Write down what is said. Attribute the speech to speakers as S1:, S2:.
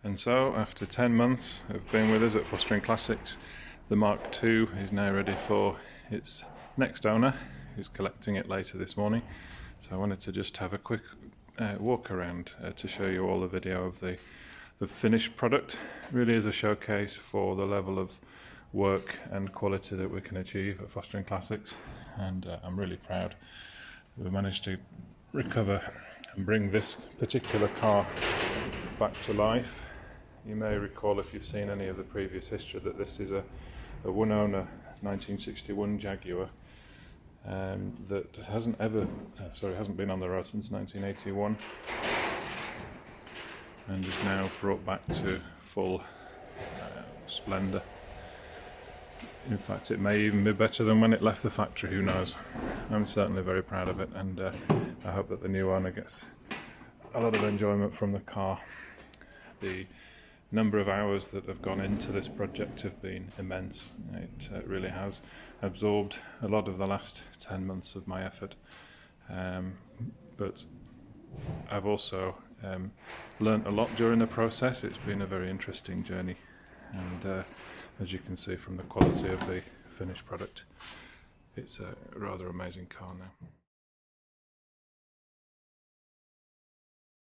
S1: And so, after 10 months of being with us at Fostering Classics, the Mark II is now ready for its next owner, who's collecting it later this morning. So I wanted to just have a quick walk around to show you all the video of the finished product. It really is a showcase for the level of work and quality that we can achieve at Fostering Classics, and I'm really proud we managed to recover and bring this particular car back to life. You may recall, if you've seen any of the previous history, that this is a one owner 1961 Jaguar that hasn't been on the road since 1981, and is now brought back to full splendour. In fact, it may even be better than when it left the factory, who knows. I'm certainly very proud of it, and I hope that the new owner gets a lot of enjoyment from the car. The number of hours that have gone into this project have been immense. It really has absorbed a lot of the last 10 months of my effort, but I've also learnt a lot during the process. It's been a very interesting journey, and as you can see from the quality of the finished product, it's a rather amazing car now.